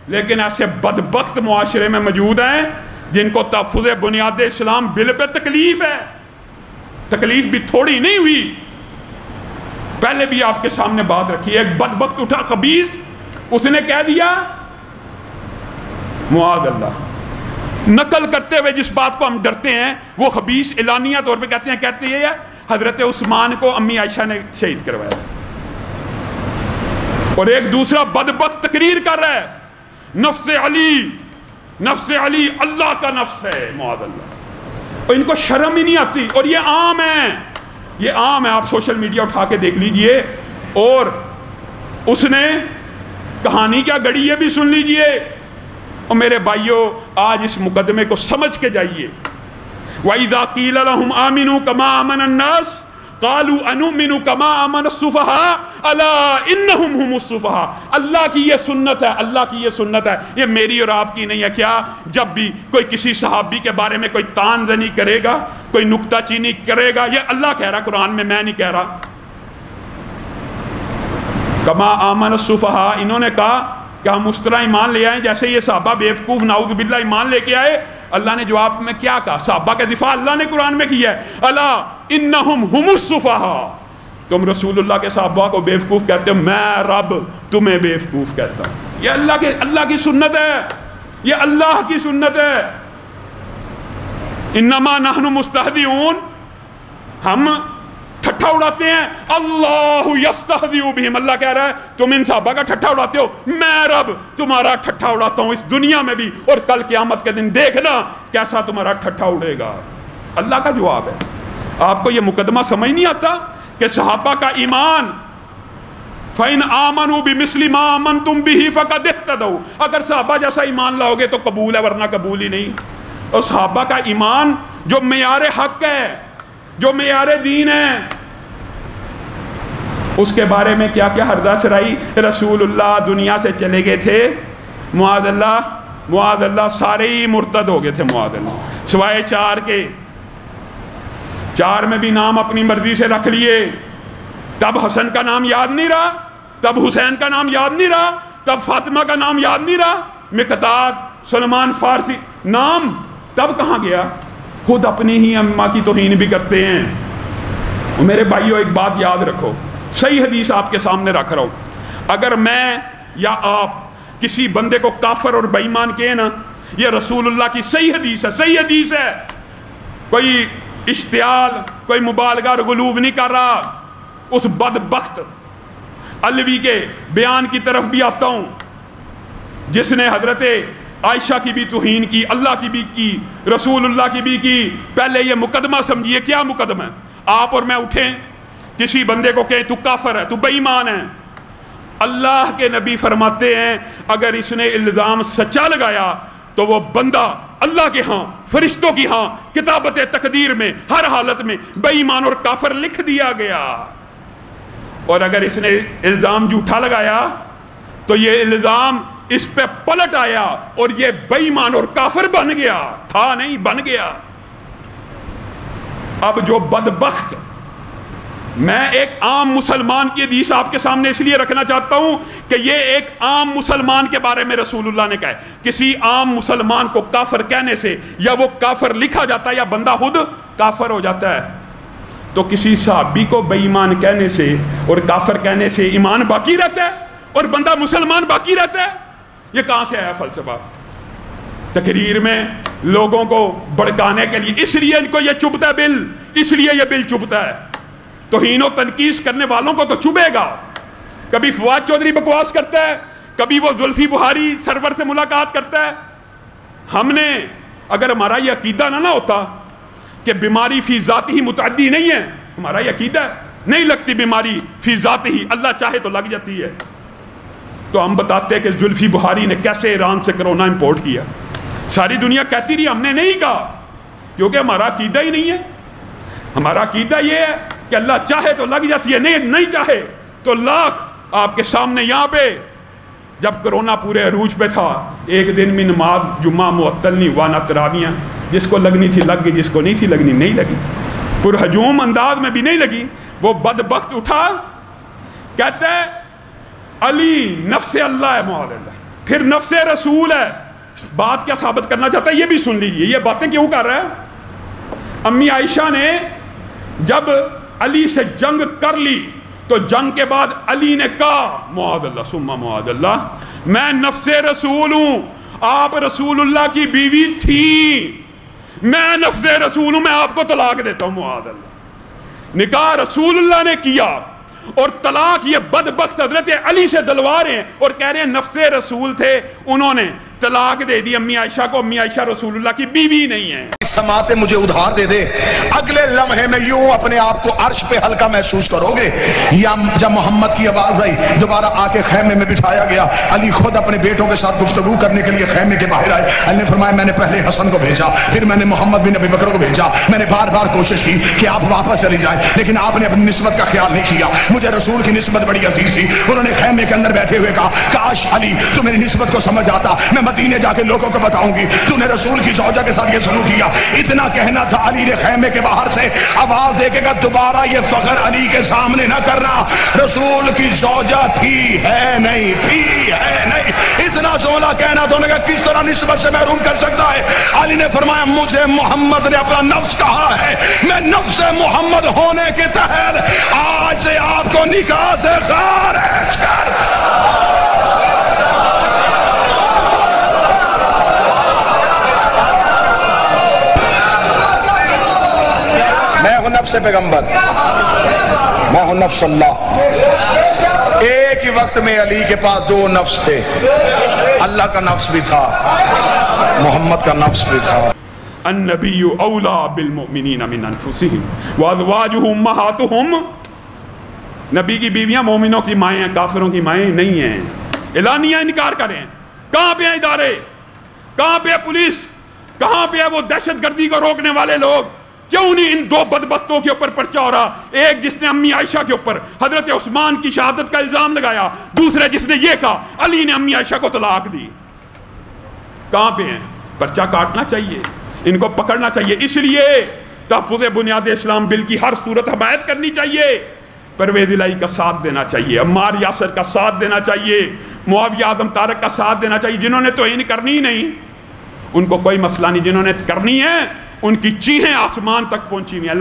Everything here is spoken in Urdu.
لیکن ایسے بدبخت معاشرے میں موجود ہیں جن کو تحفظ بنیاد اسلام بل پہ تکلیف ہے. تکلیف بھی تھوڑی نہیں ہوئی. پہلے بھی آپ کے سامنے بات رکھی. ایک بدبخت اٹھا خبیث, اس نے کہہ دیا معاذ اللہ, نقل کرتے ہوئے جس بات کو ہم ڈرتے ہیں وہ خبیث اعلانیہ طور پہ کہتے ہیں حضرت عثمان کو امی عائشہ نے شہید کروایا تھا. اور ایک دوسرا بدبخت تقریر کر رہا ہے نفس علی اللہ کا نفس ہے معاذ اللہ. اور ان کو شرم ہی نہیں آتی. اور یہ عام ہے, یہ عام ہے. آپ سوشل میڈیا اٹھا کے دیکھ لیجئے. اور اس نے کہانی کیا گڑی یہ بھی سن لیجئے. اور میرے بھائیوں, آج اس مقدمے کو سمجھ کے جائیے. وَإِذَا قِيلَ لَهُمْ آمِنُوا كَمَا آمَنَ النَّاسِ قَالُوا أَنُؤْمِنُ كَمَا آمَنَ السُّفَهَاءُ أَلَا إِنَّهُمْ هُمُ السُّفَهَاءُ. اللہ کی یہ سنت ہے, اللہ کی یہ سنت ہے, یہ میری اور آپ کی نہیں ہے. کیا جب بھی کوئی کسی صحابی کے بارے میں کوئی طعن زنی کرے گا, کوئی نکتہ چینی کرے گا, یہ اللہ کہہ رہا قرآن میں نہیں کہہ رہا. کما آمن السفہاء, انہوں نے کہا کہ ہم اس طرح ایمان لے آئیں جیسے یہ صحابہ بیوقوف نعوذ باللہ ایمان لے کے آئے. اللہ نے جواب میں کیا کہا؟ صحابہ کا دفاع اللہ نے قرآن میں کیا ہے. الا انہم ہم السفہاء. تم رسول اللہ کے صحابہ کو بیوقوف کہتے ہو, میں رب تمہیں بیوقوف کہتا ہوں. یہ اللہ کی سنت ہے, یہ اللہ کی سنت ہے. انما نحن مستہزئون, ہم ٹھٹھا اڑاتے ہیں. اللہ یستہزئ بہم, اللہ کہہ رہا ہے تم ان صحابہ کا ٹھٹھا اڑاتے ہو, میں رب تمہارا ٹھٹھا اڑاتا ہوں اس دنیا میں بھی اور کل قیامت کے دن دیکھنا کیسا تمہارا ٹھٹھا اڑے گا. اللہ کا جواب ہے. آپ کو یہ مقدمہ سمجھ نہیں آتا کہ صحابہ کا ایمان فَإِنْ آمَنُوا بِمِثْلِ مَا آمَنْتُمْ بِهِ فَقَدِ اهْتَدَوْا, اگر صحابہ جیسا ایمان لاؤ گے تو قبول ہے ورنہ قبول ہی نہیں. اور صحابہ کا ایمان جو معیار حق ہے, جو معیار دین ہے, اس کے بارے میں کیا کیا حردہ سرائی. رسول اللہ دنیا سے چلے گئے تھے, معاذ اللہ سارے ہی مرتد ہو گئے تھے معاذ اللہ, سوائے 4 کے. 4 میں بھی نام اپنی مرضی سے رکھ لیے. تب حسن کا نام یاد نہیں رہا, تب حسین کا نام یاد نہیں رہا, تب فاطمہ کا نام یاد نہیں رہا, مقداد, سلمان فارسی, نام تب کہاں گیا. خود اپنی ہی اماں کی توہین بھی کرتے ہیں. میرے بھائیوں ایک بات یاد رکھو, صحیح حدیث آپ کے سامنے رکھ رہا ہوں. اگر میں یا آپ کسی بندے کو کافر اور بے ایمان کہیں نا, یہ رسول اللہ کی صحیح حدیث ہے, صحیح حدیث ہے. کوئی اشتعال, کوئی مبالغہ اور غلوب نہیں کر رہا. اس بدبخت علوی کے بیان کی طرف بھی آتا ہوں جس نے حضرت عائشہ کی بھی توہین کی, اللہ کی بھی کی, رسول اللہ کی بھی کی. پہلے یہ مقدمہ سمجھیے, کیا مقدمہ ہے. آپ اور میں اٹھیں کسی بندے کو کہیں تو کافر ہے, تو بے ایمان ہے. اللہ کے نبی فرماتے ہیں اگر اس نے الزام سچا لگایا تو وہ بندہ اللہ کے ہاں, فرشتوں کی ہاں, کتابت تقدیر میں ہر حالت میں بے ایمان اور کافر لکھ دیا گیا. اور اگر اس نے الزام جھوٹا لگایا تو یہ الزام اس پہ پلٹ آیا اور یہ بے ایمان اور کافر بن گیا. تھا نہیں, بن گیا. اب جو بدبخت, میں ایک عام مسلمان کی حدیث آپ کے سامنے اس لیے رکھنا چاہتا ہوں کہ یہ ایک عام مسلمان کے بارے میں رسول اللہ نے کہا ہے. کسی عام مسلمان کو کافر کہنے سے یا وہ کافر لکھا جاتا ہے یا بندہ خود کافر ہو جاتا ہے. تو کسی صحابی کو بے ایمان کہنے سے اور کافر کہنے سے ایمان باقی رہتا ہے اور بندہ مسلمان باقی رہتا ہے. یہ کہاں سے آیا فلسفہ؟ تقریر میں لوگوں کو بڑکانے کے لیے. اس لیے ان کو یہ چبھتا ہے بل, اس لیے یہ بل چبھتا ہے. توہین و تنقیص کرنے والوں کو تو چبھے گا. کبھی فواد چودھری بکواس کرتا ہے, کبھی وہ زلفی بخاری سرور سے ملاقات کرتا ہے. ہم نے اگر ہمارا یہ عقیدہ نہ ہوتا کہ بیماری فی ذات ہی متعدی نہیں ہے, ہمارا یہ عقیدہ نہیں لگتی بیماری فی ذات ہی, اللہ چاہے تو لگ جاتی ہے, تو ہم بتاتے ہیں کہ زلفی بخاری نے کیسے ایران سے کرونا امپورٹ کیا. ساری دنیا کہتی رہی, ہم نے نہیں کہا, کیونکہ ہمارا عقیدہ ہی نہیں ہے. ہمارا عقیدہ یہ ہے کہ اللہ چاہے تو لگ جاتی ہے, نہیں چاہے تو لاکھ. آپ کے سامنے یہاں پہ جب کرونا پورے عروج پہ تھا, ایک دن میں نماز جمعہ معطل نہیں ہوا, نہ تراویاں. جس کو لگنی تھی لگ گئی, جس کو نہیں تھی لگنی نہیں لگی, پرہجوم انداز میں بھی نہیں لگی. وہ بدبخت اٹھا کہتا ہے علی نفس اللہ ہے معاذ اللہ, پھر نفس رسول ہے. بات کیا ثابت کرنا چاہتا ہے یہ بھی سن لیجئے. یہ باتیں کیوں کر رہا ہے؟ امی عائشہ نے جب علی سے جنگ کر لی تو جنگ کے بعد علی نے کہا معاذ اللہ ثم معاذ اللہ میں نفس رسول ہوں, آپ رسول اللہ کی بیوی تھی, میں نفس رسول ہوں, میں آپ کو طلاق دیتا ہوں. معاذ اللہ. نکاح رسول اللہ نے کیا اور طلاق یہ بدبخت حضرت علی سے دلوا رہے ہیں اور کہہ رہے ہیں نفس رسول تھے, انہوں نے طلاق دے دی امی عائشہ کو. امی عائشہ رسول اللہ کی بیوی نہیں ہے. سماعتیں مجھے ادھار دے دے, اگلے لمحے میں یوں اپنے آپ کو عرش پہ ہلکا محسوس کرو گے. یا جب محمد کی آواز آئی دوبارہ آ کے خیمے میں بٹھایا گیا, علی خود اپنے بیٹوں کے ساتھ گفتگو کرنے کے لیے خیمے کے باہر آئے. علی نے فرمایا میں نے پہلے حسن کو بھیجا, پھر میں نے محمد بن ابی بکر کو بھیجا, میں نے بار بار کوشش کی کہ آپ واپس چلی جائیں, لیکن آپ نے اپنی نسبت کا خیال نہیں کیا. مجھے رسول کی نسبت بڑی عزیز تھی. انہوں نے خیمے کے اندر بیٹھے ہوئے کہا کاش علی تو میری نسبت کو سمجھ آتا, میں مدینے جا کے لوگوں کو بتاؤں گی تو نے رسول کی زوجہ کے ساتھ یہ سلوک کیا. اتنا کہنا تھا, علی نے خیمے کے باہر سے آواز دے کے کہا دوبارہ یہ فخر علی کے سامنے نہ کرنا, رسول کی زوجہ تھی ہے نہیں, تھی ہے نہیں. اتنا جملہ کہنا تو انہوں نے کہا کس طرح نسبت سے محروم کر سکتا ہے. علی نے فرمایا مجھے محمد نے اپنا نفس کہا ہے, میں نفس محمد ہونے کے تحت آج سے آپ کو نکاح سے خارج کر. میں ہوں نفس پیغمبر, میں ہوں نفس اللہ. ایک ہی وقت میں علی کے پاس دو نفس تھے, اللہ کا نفس بھی تھا, محمد کا نفس بھی تھا. النبی اولا بالمؤمنین من انفسهم وازواجہ امہاتہم. نبی کی بیویاں مومنوں کی مائیں ہیں, کافروں کی مائیں نہیں ہیں. اعلانیہ انکار کریں. کہاں پہ ہیں ادارے, کہاں پہ ہے پولیس, کہاں پہ ہے وہ دہشت گردی کو روکنے والے لوگ؟ کیوں نہیں ان دو بدبختوں کے اوپر پرچہ ہو رہا؟ ایک جس نے امی عائشہ کے اوپر حضرت عثمان کی شہادت کا الزام لگایا, دوسرے جس نے یہ کہا علی نے امی عائشہ کو طلاق دی. کہاں پہ ہیں؟ پرچہ کاٹنا چاہیے, ان کو پکڑنا چاہیے. اس لیے تحفظ بنیاد اسلام بل کی ہر صورت حمایت کرنی چاہیے, پرویز الہی کا ساتھ دینا چاہیے, عمار یاسر کا ساتھ دینا چاہیے, معاویہ اعظم طارق کا ساتھ دینا چاہیے. جنہوں نے توہین کرنی نہیں ان کو کوئی مسئلہ نہیں, جنہوں نے کرنی ہے ان کی چیخیں آسمان تک پہنچی ہوئی ہیں.